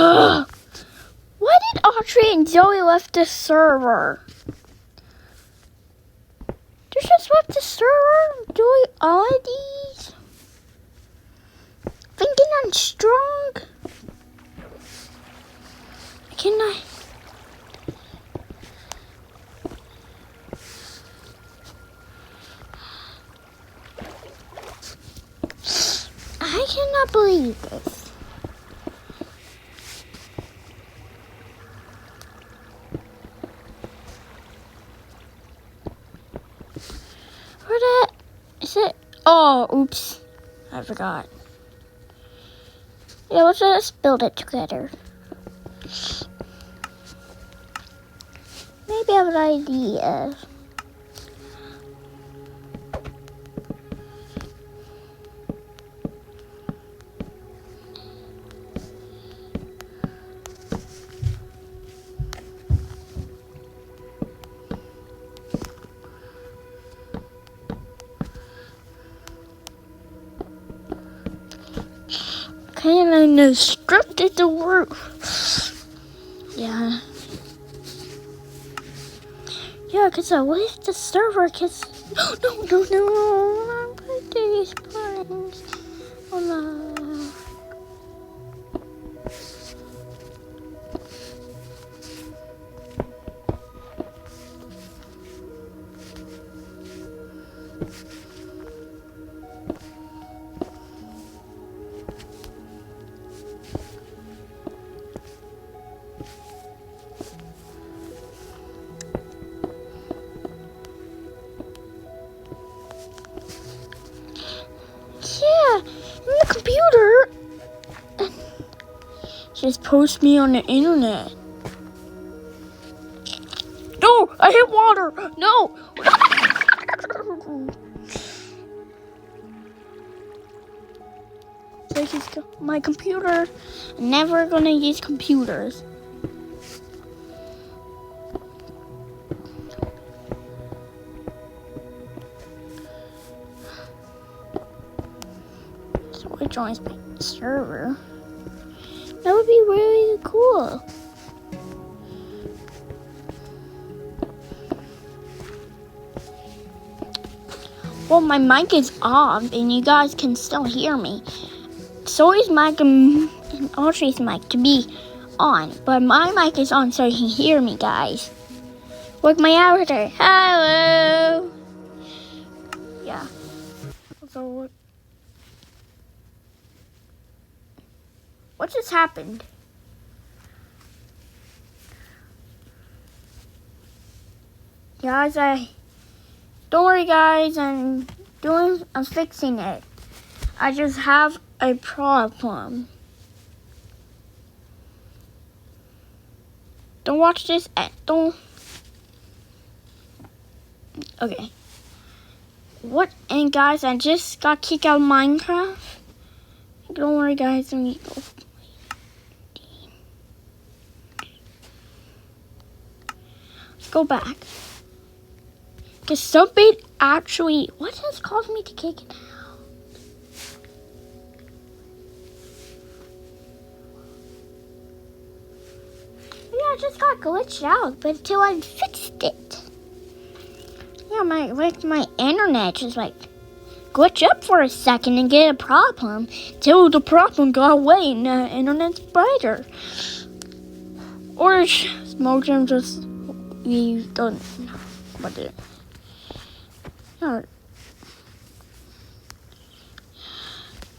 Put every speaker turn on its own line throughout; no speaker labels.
Why did Audrey and Zoe left the server? They just left the server doing all of these? Thinking I'm strong? Can I cannot believe this. Is it? Oh, oops. I forgot. Yeah, let's just build it together. Maybe I have an idea. Kind of constructed the roof. Yeah. Yeah, because what if the server gets... No, I'm going to do these plans. Oh no. Yeah, in the computer. Just post me on the internet. No, I hit water. No. My computer. I'm never gonna use computers. So it joins my server. That would be really cool. Well, my mic is off and you guys can still hear me. So is mic and Audrey's mic to be on, but my mic is on so you can hear me, guys. Look, my avatar. Hello. Yeah. So what just happened? Guys, don't worry, guys. I'm fixing it. I just have a problem. Don't watch this. Don't. Okay. What? And guys, I just got kicked out of Minecraft. Don't worry, guys. Let me go. Let's go back. Because something actually. What has caused me to kick it out? I just got glitched out, but until I fixed it. Yeah, my internet just glitch up for a second and get a problem till the problem got away and the internet's brighter. Or Smoke just we don't know what it. No.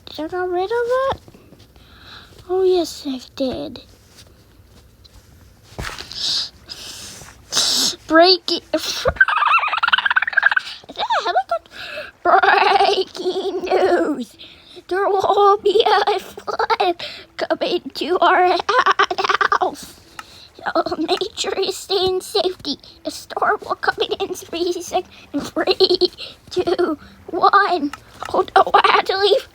Did I get rid of that? Oh yes, I did. Breaking breaking news. There will be a flood coming to our house. So make sure you stay in safety. The storm will come in 3 seconds. 3, 2, 1. Oh no, I had to leave.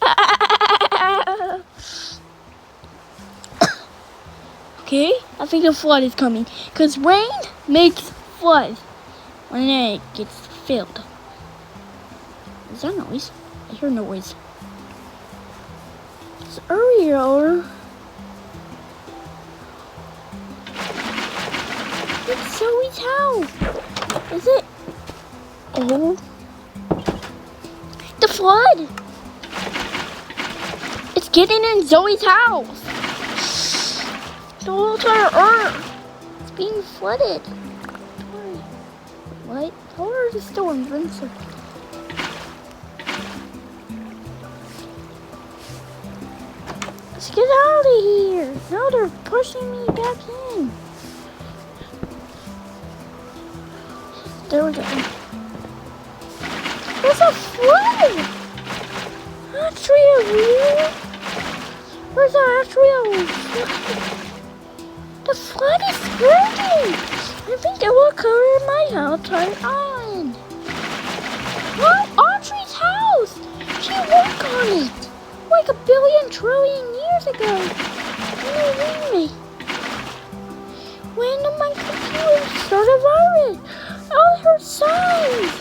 Okay, I think the flood is coming. Because rain makes flood when it gets filled. Is that noise? I hear noise. It's earlier. Zoe's house? Is it? Oh. The flood. It's getting in Zoe's house. The whole entire earth. It's being flooded. What? How are the storms? Let's get out of here. No, they're pushing me back in. There we go. There's a flood! Actually a real? There's actually a flood. The flood is spreading! I think it will cover my entire island. What? Audrey's house! She worked on it! Like a billion trillion years ago. Me. When did my computer start a virus? All her signs.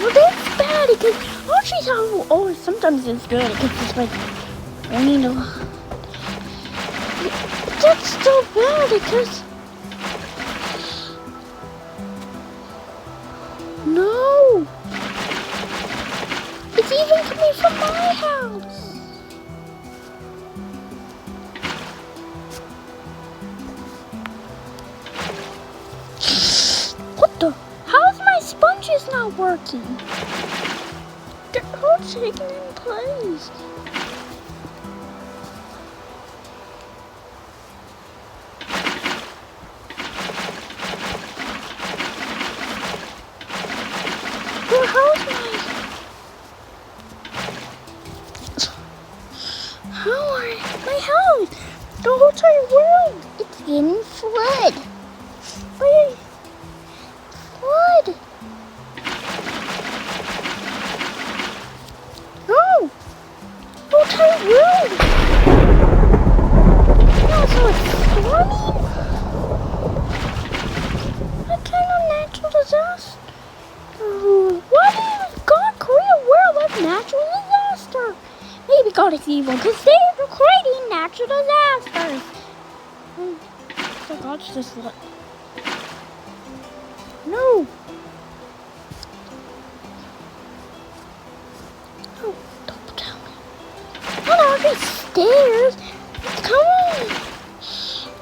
Well, that's bad because Audrey's house. Oh, sometimes it's good because it's like raining a lot. That's still bad because. No. It's even coming from my house. What the? How's my sponges not working? They're all taking in place. Well, how's my... My house, the whole entire world, it's getting flood. Wait, flood. No, the whole entire world. No, so it's storming. What kind of natural disaster? Why did God create a world of natural disaster? Maybe God is evil because they're creating natural disasters. So God's just like, no. Oh, don't tell me. Not all these stairs. Come on.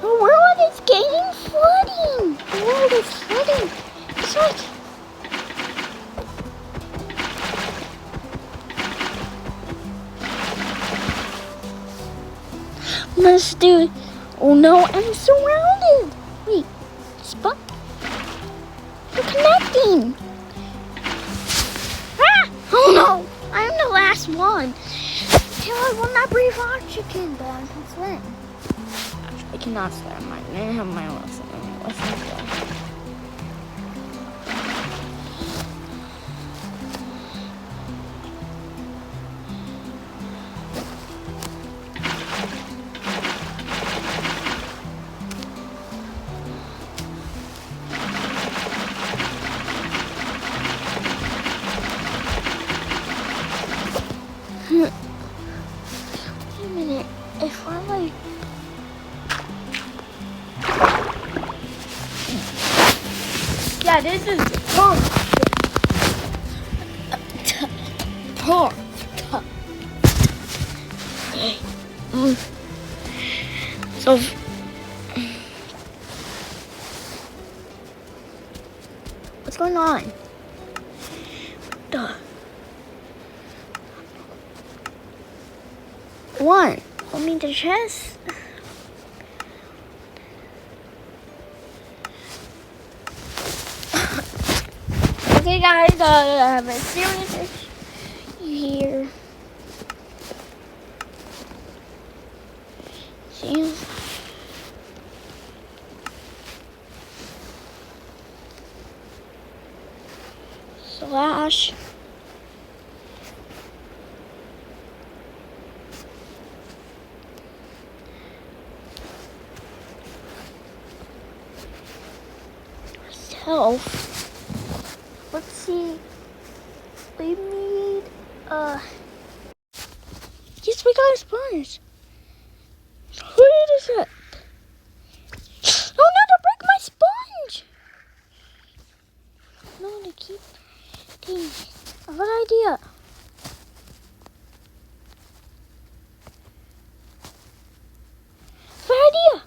The world is getting flooding. The world is flooding. It's like. Let's do it. Oh no, I'm surrounded. Wait, spot. We're connecting. Ah! Oh no, I'm the last one. Till I will not breathe oxygen, but I can swim. Actually, I cannot swim. I have my lesson. Lessons done. Wait a minute, if I like... Yeah, this is pork. Okay. So... What's going on? Duh. One. Hold me the chest. Okay, guys, I have a serious issue here. See? Slash. Self. Let's see. We need yes, we got a sponge. Wait a sec. No, they keep. Dang it. I have an idea. Good idea.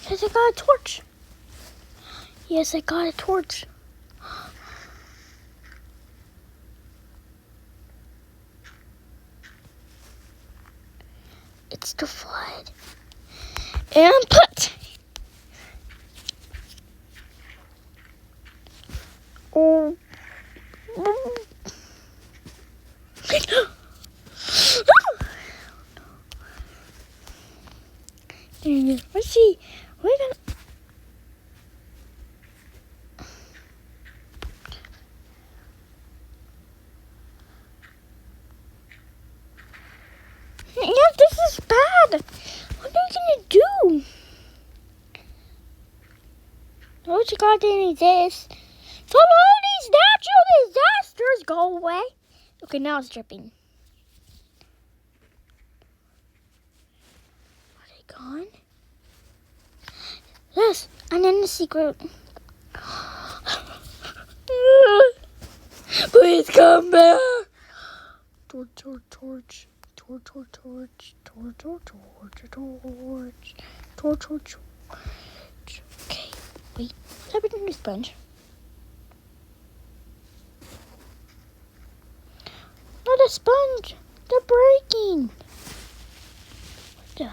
Yes, I got a torch. Yes, I got a torch. It's the flood. And put. Oh. Let's see. We're gonna. Yeah, this is bad. What are you gonna do? What you got to exist? So all these natural disasters go away. Okay, now it's dripping. Are they gone? Yes, and then the secret. Please come back. Torch, torch, torch. Torch, torch, torch. Torch, torch, torch, torch. Torch, torch, torch. Okay, wait. What happened to the sponge? Not a sponge. They're breaking. What the?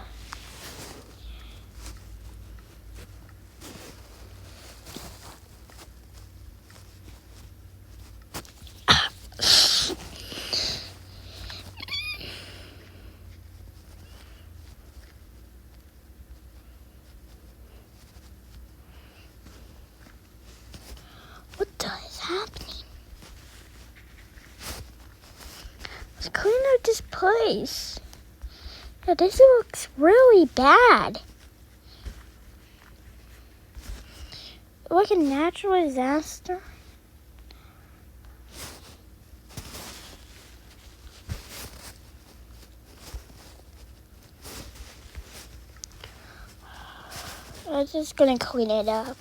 What the is happening? Let's clean out this place. Yeah, this looks really bad. Like a natural disaster. I'm just gonna clean it up.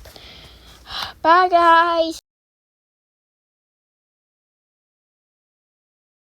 Bye, guys.